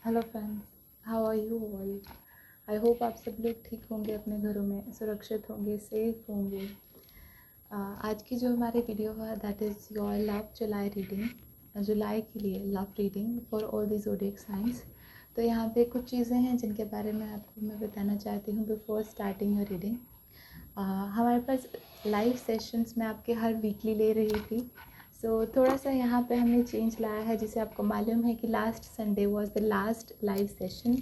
Hello friends, how are you all. I hope आप सब लोग ठीक होंगे, अपने घरों में सुरक्षित होंगे, सेफ होंगे। आज की जो हमारी वीडियो है that is your love July reading, जुलाई के लिए love reading for all the zodiac signs. तो यहाँ पे कुछ चीज़ें हैं जिनके बारे में आपको मैं बताना चाहती हूँ बिफोर स्टार्टिंग योर रीडिंग। हमारे पास लाइव सेशंस में आपके हर वीकली ले रही थी। थोड़ा सा यहाँ पे हमने चेंज लाया है, जिसे आपको मालूम है कि last Sunday was the last live session.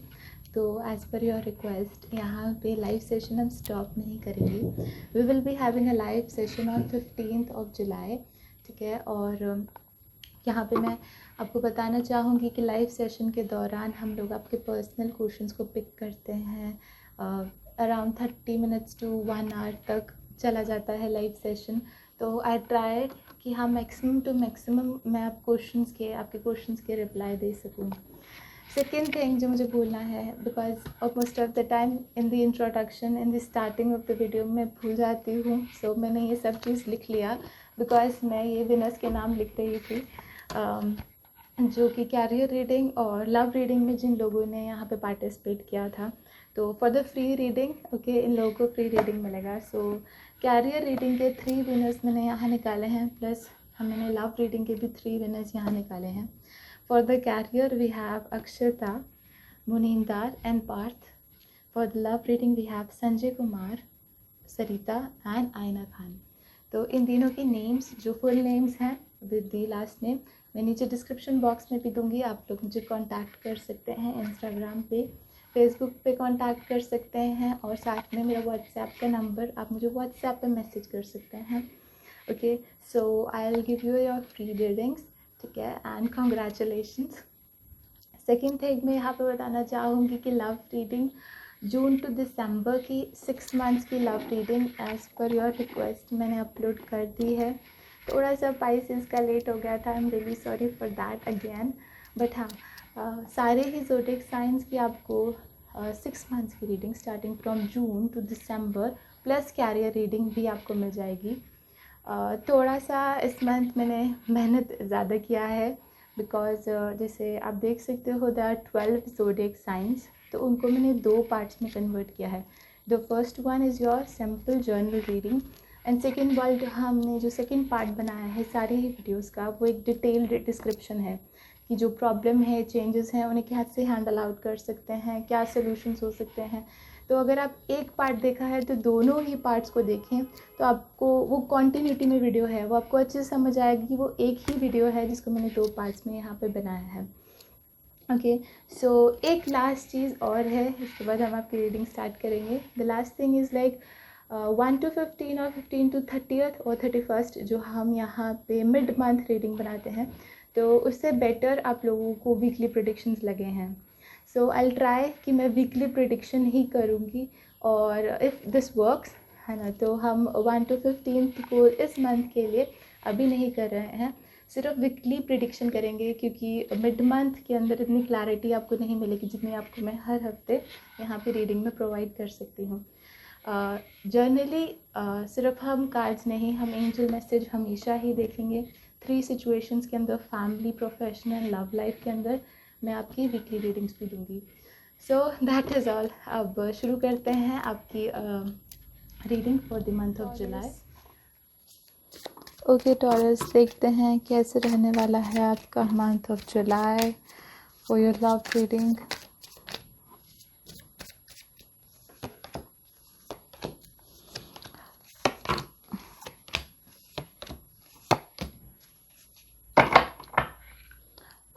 तो एज़ पर योर रिक्वेस्ट यहाँ पे लाइव सेशन हम स्टॉप नहीं करेंगे। We will be having a live session on 15th of July, ठीक है। और यहाँ पे मैं आपको बताना चाहूँगी कि लाइव सेशन के दौरान हम लोग आपके पर्सनल क्वेश्चंस को पिक करते हैं। अराउंड 30 मिनट्स टू 1 आवर तक चला जाता है लाइव सेशन। तो आई ट्राई कि हाँ मैक्सिमम टू मैक्सिमम मैं आपके क्वेश्चंस के रिप्लाई दे सकूँ। सेकेंड थिंग जो मुझे बोलना है, because most of the time in the introduction in the starting of the video मैं भूल जाती हूँ। मैं ने ये सब चीज़ लिख लिया बिकॉज मैं ये विनर्स के नाम लिख रही थी, जो कि कैरियर रीडिंग और लव रीडिंग में जिन लोगों ने यहाँ पे पार्टिसिपेट किया था। तो for the free reading okay, इन लोगों को फ्री रीडिंग मिलेगा। कैरियर रीडिंग के 3 विनर्स मैंने यहाँ निकाले हैं, प्लस हमने लव रीडिंग के भी 3 विनर्स यहाँ निकाले हैं। For the career we have Akshata, Muninder and Parth. For the love reading we have Sanjay Kumar, Sarita and Ayna Khan. तो इन तीनों की नेम्स जो फुल नेम्स हैं विद दी लास्ट नेम मैं नीचे डिस्क्रिप्शन बॉक्स में भी दूंगी। आप लोग मुझे कांटेक्ट कर सकते हैं इंस्टाग्राम पे, फेसबुक पे कांटेक्ट कर सकते हैं, और साथ में मेरा व्हाट्सएप का नंबर, आप मुझे व्हाट्सएप पे मैसेज कर सकते हैं। Okay, so I will give you your free readings, ठीक है, एंड कॉन्ग्रेचुलेशंस। सेकेंड थिंग मैं यहाँ पे बताना चाहूँगी कि लव रीडिंग जून टू दिसंबर की 6 मंथ्स की love reading as per your request मैंने अपलोड कर दी है। थोड़ा सा पाइसेस का लेट हो गया था, I am really sorry for that again. But हाँ, सारे ही ज़ोडिएक साइंस की आपको 6 मंथ्स की reading starting from June to December plus career reading भी आपको मिल जाएगी। थोड़ा सा इस मंथ मैंने मेहनत ज़्यादा किया है बिकॉज जैसे आप देख सकते हो द 12 ज़ोडिएक साइंस, तो उनको मैंने 2 पार्ट्स में कन्वर्ट किया है। The first one is your simple journal reading and second world हमने जो सेकेंड पार्ट बनाया है सारे ही वीडियोस का, वो एक डिटेल्ड डिस्क्रिप्शन है कि जो प्रॉब्लम है, चेंजेस हैं, उन्हें कैसे हैंडल आउट कर सकते हैं, क्या सोल्यूशंस हो सकते हैं। तो अगर आप एक पार्ट देखा है तो दोनों ही पार्ट्स को देखें, तो आपको वो कॉन्टीन्यूटी में वीडियो है, वो आपको अच्छे से समझ आएगी कि वो एक ही वीडियो है जिसको मैंने 2 पार्ट्स में यहाँ पे बनाया है। ओके, सो एक लास्ट चीज़ और है, इसके बाद हम आपकी रीडिंग स्टार्ट करेंगे। The last thing is like 1 to 15 और 15 to 30th और 31st जो हम यहाँ पे मिड मंथ रीडिंग बनाते हैं, तो उससे बेटर आप लोगों को वीकली प्रेडिक्शंस लगे हैं। सो आई ट्राई कि मैं वीकली प्रेडिक्शन ही करूँगी, और इफ़ दिस वर्क्स है ना, तो हम 1 to 15 को इस मंथ के लिए अभी नहीं कर रहे हैं, सिर्फ वीकली प्रेडिक्शन करेंगे, क्योंकि मिड मंथ के अंदर इतनी क्लैरिटी आपको नहीं मिलेगी जितनी आपको मैं हर हफ्ते यहाँ पे रीडिंग में प्रोवाइड कर सकती हूँ। जर्नली सिर्फ हम कार्ड्स नहीं, हम एंजल मैसेज हमेशा ही देखेंगे। 3 सिचुएशंस के अंदर, फैमिली, प्रोफेशनल, लव लाइफ के अंदर मैं आपकी वीकली रीडिंग्स भी दूँगी। So that is all. अब शुरू करते हैं आपकी reading for the month of July. Okay Taurus, देखते हैं कैसे रहने वाला है आपका month of July for your love reading.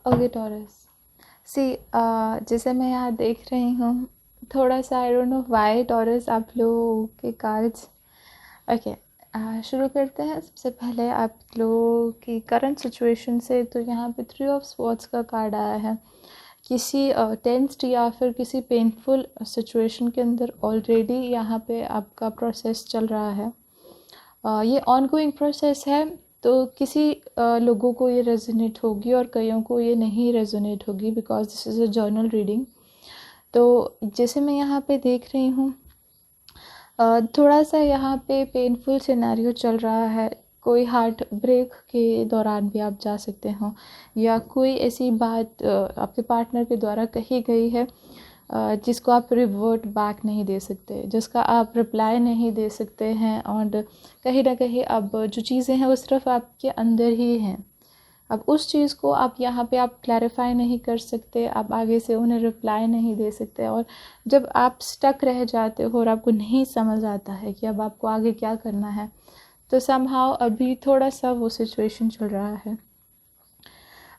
Okay Taurus, see जैसे मैं यहाँ देख रही हूँ, थोड़ा सा I don't know why Taurus आप लोगों के कार्ड्स। ओके, शुरू करते हैं। सबसे पहले आप लोगों की करंट सिचुएशन से, तो यहाँ पे 3 ऑफ स्वॉर्ड्स का कार्ड आया है। किसी टेंस्ड या फिर किसी पेनफुल सिचुएशन के अंदर ऑलरेडी यहाँ पे आपका प्रोसेस चल रहा है। ये ऑनगोइंग प्रोसेस है, तो किसी लोगों को ये रेजोनेट होगी और कईयों को ये नहीं रेजोनेट होगी, because this is a journal reading. तो जैसे मैं यहाँ पे देख रही हूँ, थोड़ा सा यहाँ पे पेनफुल सिनेरियो चल रहा है कोई हार्ट ब्रेक के दौरान भी आप जा सकते हो, या कोई ऐसी बात आपके पार्टनर के द्वारा कही गई है जिसको आप रिवर्ट बैक नहीं दे सकते, जिसका आप रिप्लाई नहीं दे सकते हैं, और कहीं ना कहीं अब जो चीज़ें हैं वो सिर्फ आपके अंदर ही हैं। अब उस चीज़ को आप यहाँ पे आप क्लैरिफाई नहीं कर सकते, आप आगे से उन्हें रिप्लाई नहीं दे सकते, और जब आप स्टक रह जाते हो और आपको नहीं समझ आता है कि अब आपको आगे क्या करना है, तो समहाउ अभी थोड़ा सा वो सिचुएशन चल रहा है।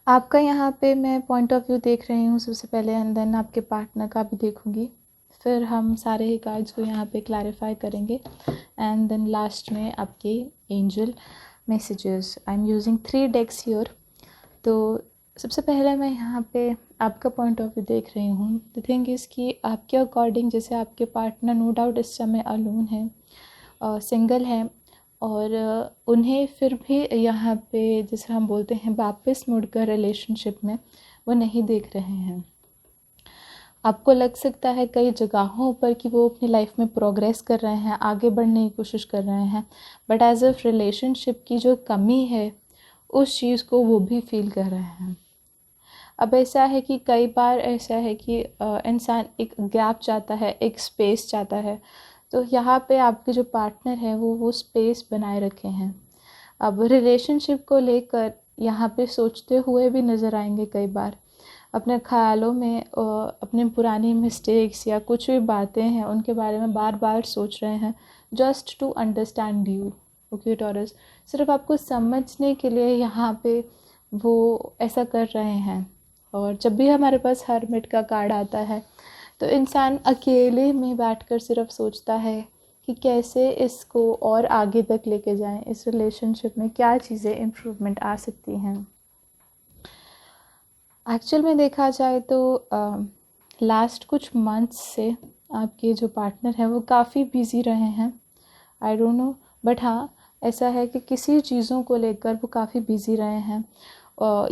आपका यहाँ पे मैं पॉइंट ऑफ व्यू देख रही हूँ सबसे पहले, एंड देन आपके पार्टनर का भी देखूँगी, फिर हम सारे ही कार्ड्स को यहाँ पे क्लैरिफाई करेंगे, एंड देन लास्ट में आपके angel messages. I am using 3 decks here. तो सबसे पहले मैं यहाँ पे आपका पॉइंट ऑफ व्यू देख रही हूँ। द थिंग इज़ कि आपके अकॉर्डिंग जैसे आपके पार्टनर नो डाउट इस समय अलोन है, सिंगल है, और उन्हें फिर भी यहाँ पे जैसे हम बोलते हैं वापस मुड़कर रिलेशनशिप में वो नहीं देख रहे हैं। आपको लग सकता है कई जगहों पर कि वो अपनी लाइफ में प्रोग्रेस कर रहे हैं, आगे बढ़ने की कोशिश कर रहे हैं, बट एज अ रिलेशनशिप की जो कमी है उस चीज़ को वो भी फील कर रहे हैं। अब ऐसा है कि कई बार ऐसा है कि इंसान एक गैप चाहता है, एक स्पेस चाहता है, तो यहाँ पे आपके जो पार्टनर है वो स्पेस बनाए रखे हैं। अब रिलेशनशिप को लेकर यहाँ पे सोचते हुए भी नज़र आएंगे कई बार, अपने ख़्यालों में अपने पुरानी मिस्टेक्स या कुछ भी बातें हैं उनके बारे में बार बार सोच रहे हैं, just to understand you. Okay Taurus, सिर्फ आपको समझने के लिए यहाँ पे वो ऐसा कर रहे हैं। और जब भी हमारे पास हर्मिट का कार्ड आता है तो इंसान अकेले में बैठकर सिर्फ सोचता है कि कैसे इसको और आगे तक लेके जाएं, इस रिलेशनशिप में क्या चीज़ें इम्प्रूवमेंट आ सकती हैं। एक्चुअल में देखा जाए तो लास्ट कुछ मंथ्स से आपके जो पार्टनर हैं वो काफ़ी बिज़ी रहे हैं। आई डोंट नो, बट हाँ ऐसा है कि किसी चीज़ों को लेकर वो काफ़ी बिज़ी रहे हैं,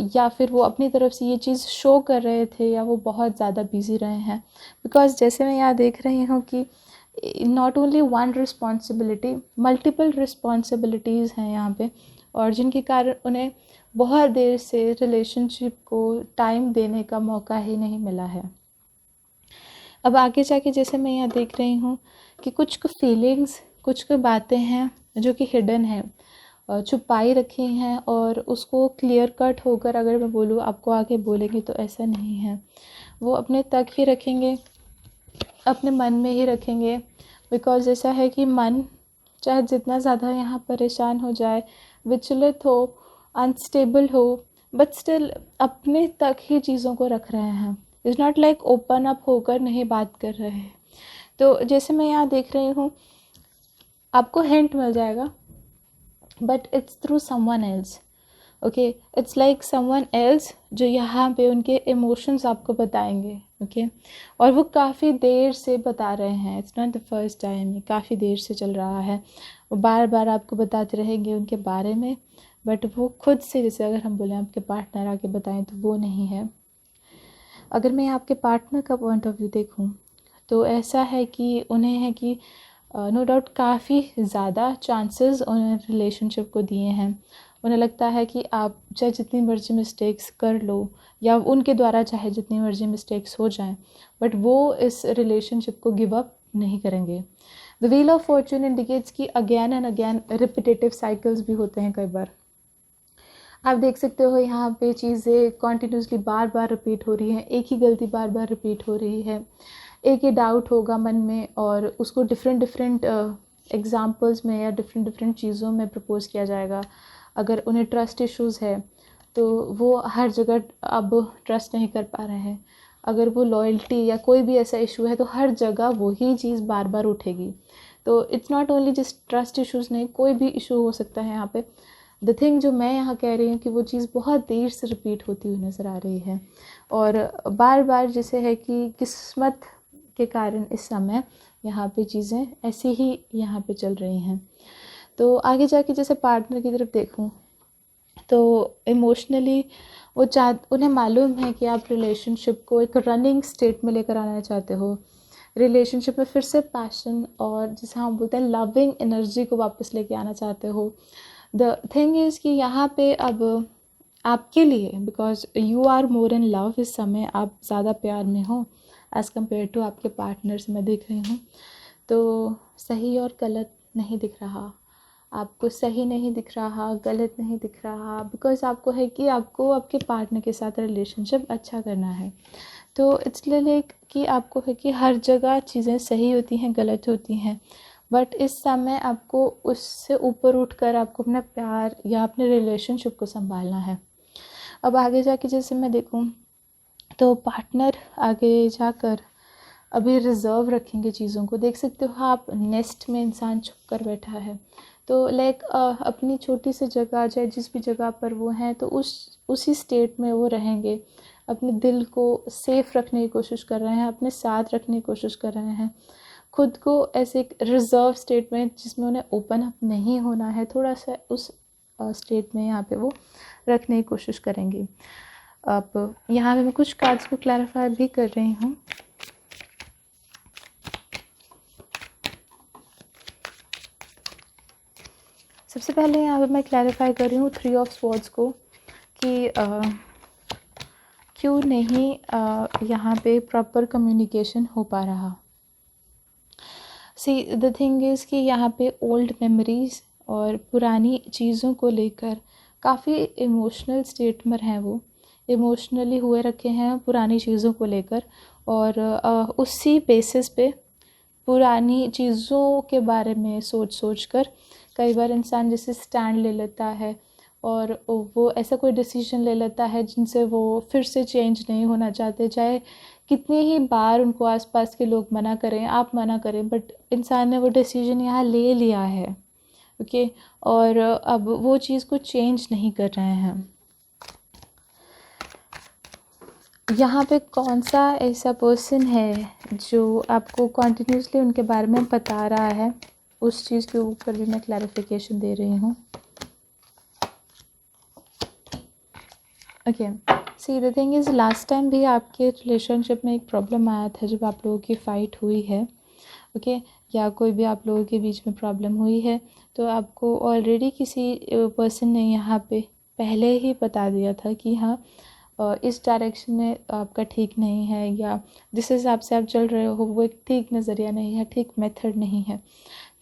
या फिर वो अपनी तरफ से ये चीज़ शो कर रहे थे, या वो बहुत ज़्यादा बिज़ी रहे हैं। बिकॉज़ जैसे मैं यहाँ देख रही हूँ कि not only one responsibility, multiple responsibilities हैं यहाँ पे, और जिनके कारण उन्हें बहुत देर से रिलेशनशिप को टाइम देने का मौका ही नहीं मिला है। अब आगे जाके जैसे मैं यहाँ देख रही हूँ कि कुछ फीलिंग्स, कुछ बातें हैं जो कि हिडन है, छुपाई रखी हैं, और उसको क्लियर कट होकर अगर मैं बोलूँ आपको आगे बोलेंगे तो ऐसा नहीं है। वो अपने तक ही रखेंगे, अपने मन में ही रखेंगे, बिकॉज़ ऐसा है कि मन चाहे जितना ज़्यादा यहाँ परेशान हो जाए, विचलित हो, अनस्टेबल हो, बट स्टिल अपने तक ही चीज़ों को रख रहे हैं। Is not like open up होकर नहीं बात कर रहे हैं। तो जैसे मैं यहाँ देख रही हूँ आपको हिंट मिल जाएगा, but it's through someone else. Okay, it's like someone else जो यहाँ पे उनके इमोशंस आपको बताएंगे। ओके, और वो काफ़ी देर से बता रहे हैं, it's not the first time, काफ़ी देर से चल रहा है। वो बार बार आपको बताते रहेंगे उनके बारे में, बट वो खुद से, जैसे अगर हम बोलें आपके पार्टनर आके बताएं, तो वो नहीं है। अगर मैं आपके पार्टनर का पॉइंट ऑफ व्यू देखूं तो ऐसा है कि उन्हें है कि नो डाउट काफ़ी ज़्यादा चांसेस उन्हें रिलेशनशिप को दिए हैं। उन्हें लगता है कि आप चाहे जितनी मर्जी मिस्टेक्स कर लो, या उनके द्वारा चाहे जितनी मर्जी मिस्टेक्स हो जाएं, बट वो इस रिलेशनशिप को गिव अप नहीं करेंगे। The wheel of fortune indicates कि again and again repetitive cycles भी होते हैं कई बार। आप देख सकते हो यहाँ पे चीज़ें कॉन्टीन्यूसली बार बार रिपीट हो रही हैं, एक ही गलती बार बार रिपीट हो रही है, एक ही डाउट होगा मन में, और उसको डिफरेंट एग्जांपल्स में या डिफरेंट चीज़ों में प्रपोज किया जाएगा। अगर उन्हें ट्रस्ट इश्यूज़ है तो वो हर जगह अब ट्रस्ट नहीं कर पा रहे हैं। अगर वो लॉयल्टी या कोई भी ऐसा इशू है तो हर जगह वही चीज़ बार बार उठेगी। तो it's not only just trust issues, नहीं, कोई भी इशू हो सकता है यहाँ पे। द थिंग जो मैं यहाँ कह रही हूँ कि वो चीज़ बहुत देर से रिपीट होती हुई नज़र आ रही है, और बार बार जैसे है कि किस्मत के कारण इस समय यहाँ पे चीज़ें ऐसी ही यहाँ पे चल रही हैं। तो आगे जाके जैसे पार्टनर की तरफ देखूँ तो इमोशनली वो उन्हें मालूम है कि आप रिलेशनशिप को एक रनिंग स्टेट में लेकर आना चाहते हो, रिलेशनशिप में फिर से पैशन और जिसे हम बोलते हैं लविंग एनर्जी को वापस लेके आना चाहते हो। द थिंग इज़ कि यहाँ पे अब आपके लिए, because you are more in love, इस समय आप ज़्यादा प्यार में हो एज़ कम्पेयर टू आपके पार्टनर से मैं देख रही हूँ, तो सही और गलत नहीं दिख रहा आपको, सही नहीं दिख रहा, गलत नहीं दिख रहा, बिकॉज आपको है कि आपको आपके पार्टनर के साथ रिलेशनशिप अच्छा करना है। तो इट्स लाइक कि आपको है कि हर जगह चीज़ें सही होती हैं, गलत होती हैं, बट इस समय आपको उससे ऊपर उठकर आपको अपना प्यार या अपने रिलेशनशिप को संभालना है। अब आगे जाके जैसे मैं देखूं तो पार्टनर आगे जाकर अभी रिज़र्व रखेंगे चीज़ों को। देख सकते हो आप, नेस्ट में इंसान छुप कर बैठा है, तो लाइक अपनी छोटी सी जगह, चाहे जिस भी जगह पर वो हैं, तो उसी स्टेट में वो रहेंगे, अपने दिल को सेफ़ रखने की कोशिश कर रहे हैं, अपने साथ रखने की कोशिश कर रहे हैं, खुद को ऐसे एक रिज़र्व स्टेट में जिसमें उन्हें ओपन अप नहीं होना है, थोड़ा सा उस स्टेट में यहाँ पे वो रखने की कोशिश करेंगे। अब यहाँ पे मैं कुछ कार्ड्स को क्लैरिफाई भी कर रही हूँ। सबसे पहले यहाँ पे मैं क्लैरिफाई कर रही हूँ 3 ऑफ स्वॉर्ड्स को कि क्यों नहीं यहाँ पे प्रॉपर कम्युनिकेशन हो पा रहा। सी द थिंग इज़ कि यहाँ पे ओल्ड मेमोरीज़ और पुरानी चीज़ों को लेकर काफ़ी इमोशनल स्टेट में हैं, वो इमोशनली हुए रखे हैं पुरानी चीज़ों को लेकर, और उसी बेसिस पे पुरानी चीज़ों के बारे में सोच कर कई बार इंसान जैसे स्टैंड ले लेता है और वो ऐसा कोई डिसीजन ले लेता है जिनसे वो फिर से चेंज नहीं होना चाहते, चाहे कितनी ही बार उनको आसपास के लोग मना करें, आप मना करें, बट इंसान ने वो डिसीजन यहाँ ले लिया है, ओके, और अब वो चीज़ को चेंज नहीं कर रहे हैं। यहाँ पे कौन सा ऐसा पर्सन है जो आपको कॉन्टिन्यूसली उनके बारे में बता रहा है, उस चीज़ के ऊपर भी मैं क्लैरिफिकेशन दे रही हूँ। Okay, see the thing is, last time भी आपके रिलेशनशिप में एक प्रॉब्लम आया था जब आप लोगों की फ़ाइट हुई है, ओके, या कोई भी आप लोगों के बीच में प्रॉब्लम हुई है, तो आपको ऑलरेडी किसी पर्सन ने यहाँ पे पहले ही बता दिया था कि हाँ इस डायरेक्शन में आपका ठीक नहीं है, या जिस हिसाब से आप चल रहे हो वो एक ठीक नज़रिया नहीं है, ठीक मेथड नहीं है,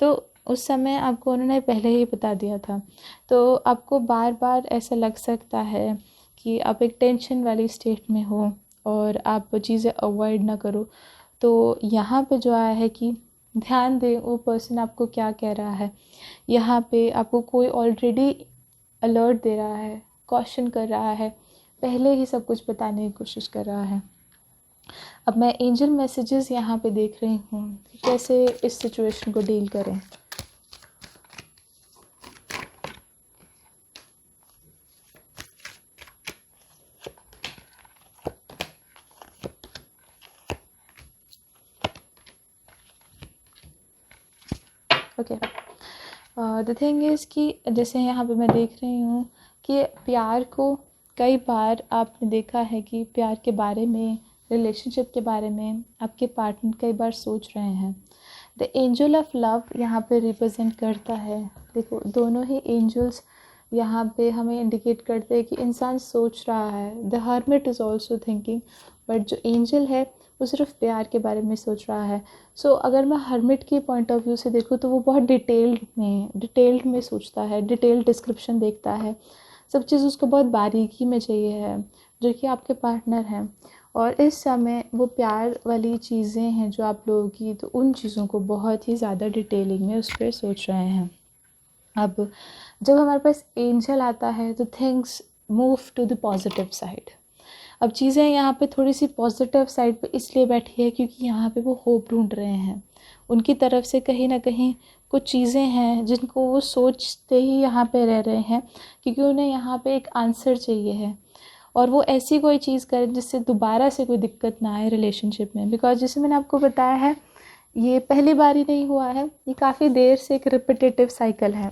तो उस समय आपको उन्होंने पहले ही बता दिया था। तो आपको बार बार ऐसा लग सकता है कि आप एक टेंशन वाली स्टेट में हो और आप चीज़ें अवॉइड ना करो। तो यहाँ पे जो आया है कि ध्यान दें वो पर्सन आपको क्या कह रहा है। यहाँ पे आपको कोई ऑलरेडी अलर्ट दे रहा है, कॉशन कर रहा है, पहले ही सब कुछ बताने की कोशिश कर रहा है। अब मैं एंजल मैसेजेस यहाँ पे देख रही हूँ कि कैसे इस सिचुएशन को डील करें। ओके, द थिंग इज़ कि जैसे यहाँ पे मैं देख रही हूँ कि प्यार को कई बार आपने देखा है कि प्यार के बारे में, रिलेशनशिप के बारे में आपके पार्टनर कई बार सोच रहे हैं। द एंजल ऑफ लव यहाँ पे रिप्रेजेंट करता है, देखो दोनों ही एंजल्स यहाँ पे हमें इंडिकेट करते हैं कि इंसान सोच रहा है। The hermit is also thinking, but जो एंजल है वो सिर्फ प्यार के बारे में सोच रहा है। सो अगर मैं हर्मिट की पॉइंट ऑफ व्यू से देखूँ तो वो बहुत डिटेल्ड में सोचता है, डिटेल्ड डिस्क्रिप्शन देखता है, सब चीज़ उसको बहुत बारीकी में चाहिए है, जो कि आपके पार्टनर हैं। और इस समय वो प्यार वाली चीज़ें हैं जो आप लोगों की, तो उन चीज़ों को बहुत ही ज़्यादा डिटेलिंग में उस पर सोच रहे हैं। अब जब हमारे पास एंजल आता है तो things move to the positive side. अब चीज़ें यहाँ पे थोड़ी सी पॉजिटिव साइड पे इसलिए बैठी है क्योंकि यहाँ पे वो होप ढूंढ रहे हैं, उनकी तरफ से कहीं ना कहीं कुछ चीज़ें हैं जिनको वो सोचते ही यहाँ पे रह रहे हैं, क्योंकि उन्हें यहाँ पे एक आंसर चाहिए है, और वो ऐसी कोई चीज़ करें जिससे दोबारा से कोई दिक्कत ना आए रिलेशनशिप में। बिकॉज जैसे मैंने आपको बताया है, ये पहली बार ही नहीं हुआ है, ये काफ़ी देर से एक रिपीटेटिव साइकिल है,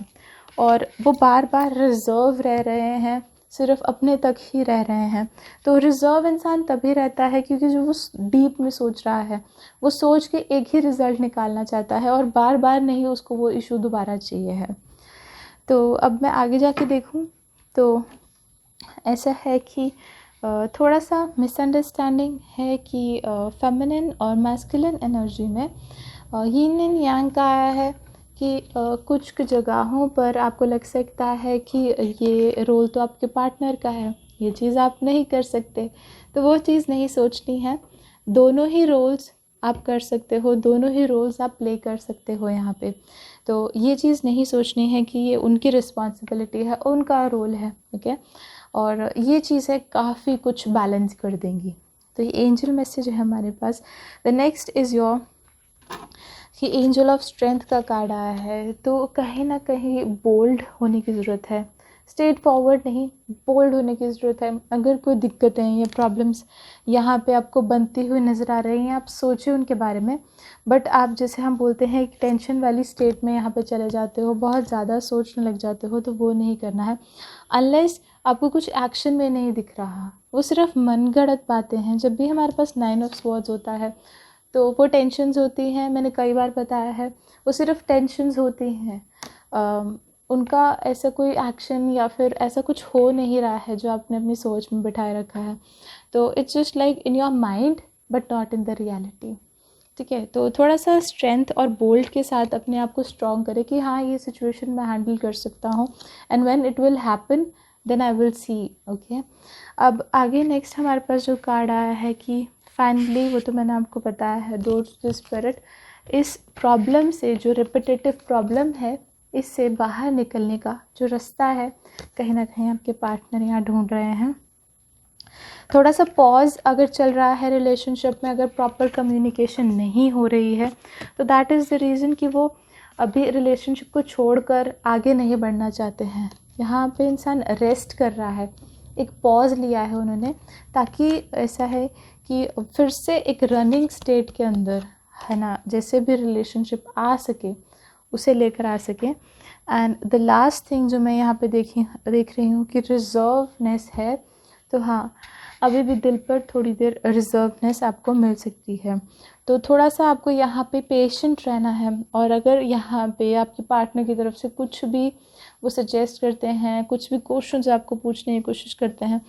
और वो बार बार रिजर्व रह रहे हैं, सिर्फ अपने तक ही रह रहे हैं। तो रिज़र्व इंसान तभी रहता है क्योंकि जो वो डीप में सोच रहा है, वो सोच के एक ही रिज़ल्ट निकालना चाहता है और बार बार नहीं उसको वो इशू दोबारा चाहिए है। तो अब मैं आगे जाके देखूँ तो ऐसा है कि थोड़ा सा मिसअंडरस्टैंडिंग है कि फेमिनिन और मैस्कुलिन एनर्जी में यिन एंड यांग का आया है कि कुछ जगहों पर आपको लग सकता है कि ये रोल तो आपके पार्टनर का है, ये चीज़ आप नहीं कर सकते। तो वो चीज़ नहीं सोचनी है, दोनों ही रोल्स आप कर सकते हो, दोनों ही रोल्स आप प्ले कर सकते हो यहाँ पे। तो ये चीज़ नहीं सोचनी है कि ये उनकी रिस्पॉन्सिबिलिटी है, उनका रोल है, ओके। और ये चीज़ें काफ़ी कुछ बैलेंस कर देंगी। तो ये एंजल मैसेज है हमारे पास। द नेक्स्ट इज़ योर कि एंजल ऑफ स्ट्रेंथ का कार्ड आया है। तो कहीं ना कहीं बोल्ड होने की ज़रूरत है, स्ट्रेट फॉरवर्ड नहीं, बोल्ड होने की ज़रूरत है। अगर कोई दिक्कतें या प्रॉब्लम्स यहाँ पे आपको बनती हुई नज़र आ रही हैं, आप सोचिए उनके बारे में, बट आप जैसे हम बोलते हैं एक टेंशन वाली स्टेट में यहाँ पे चले जाते हो, बहुत ज़्यादा सोचने लग जाते हो, तो वो नहीं करना है अनलेस आपको कुछ एक्शन में नहीं दिख रहा। वो सिर्फ मनगढ़ंत बातें हैं। जब भी हमारे पास 9 ऑफ स्वॉर्ड्स होता है तो वो टेंशन्स होती हैं, मैंने कई बार बताया है, वो सिर्फ टेंशन्स होती हैं। उनका ऐसा कोई एक्शन या फिर ऐसा कुछ हो नहीं रहा है जो आपने अपनी सोच में बिठाए रखा है। तो it's just like in your mind but not in the reality, ठीक है। तो थोड़ा सा स्ट्रेंथ और बोल्ड के साथ अपने आप को स्ट्रॉन्ग करें कि हाँ ये सिचुएशन मैं हैंडल कर सकता हूँ, and when it will happen then I will see, okay. अब आगे नेक्स्ट हमारे पास जो कार्ड आया है कि फाइनली, वो तो मैंने आपको बताया है, डोर्स टू स्पिरिट, इस प्रॉब्लम से, जो रिपीटेटिव प्रॉब्लम है, इससे बाहर निकलने का जो रास्ता है, कहीं ना कहीं आपके पार्टनर यहाँ ढूंढ रहे हैं। थोड़ा सा पॉज अगर चल रहा है रिलेशनशिप में, अगर प्रॉपर कम्युनिकेशन नहीं हो रही है, तो दैट इज़ द रीज़न कि वो अभी रिलेशनशिप को छोड़कर आगे नहीं बढ़ना चाहते हैं। यहाँ पे इंसान रेस्ट कर रहा है, एक पॉज लिया है उन्होंने, ताकि ऐसा है कि फिर से एक रनिंग स्टेट के अंदर, है ना, जैसे भी रिलेशनशिप आ सके उसे लेकर आ सके। एंड द लास्ट थिंग जो मैं यहाँ पे देख रही हूँ कि रिजर्वनेस है। तो हाँ, अभी भी दिल पर थोड़ी देर रिजर्वनेस आपको मिल सकती है, तो थोड़ा सा आपको यहाँ पे पेशेंट रहना है। और अगर यहाँ पे आपके पार्टनर की तरफ से कुछ भी वो सजेस्ट करते हैं, कुछ भी क्वेश्चंस आपको पूछने की कोशिश करते हैं,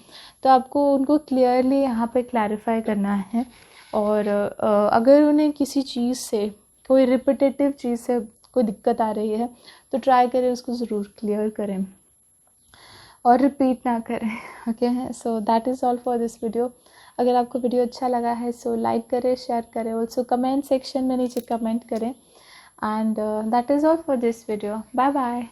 तो आपको उनको क्लियरली यहाँ पे क्लैरिफाई करना है। और अगर उन्हें किसी चीज़ से, कोई रिपीटेटिव चीज़ से कोई दिक्कत आ रही है, तो ट्राई करें उसको ज़रूर क्लियर करें और रिपीट ना करें, okay. So that is all for this video. अगर आपको वीडियो अच्छा लगा है सो लाइक करें, शेयर करें, ऑल्सो कमेंट सेक्शन में नीचे कमेंट करें। And that is all for this video. Bye bye.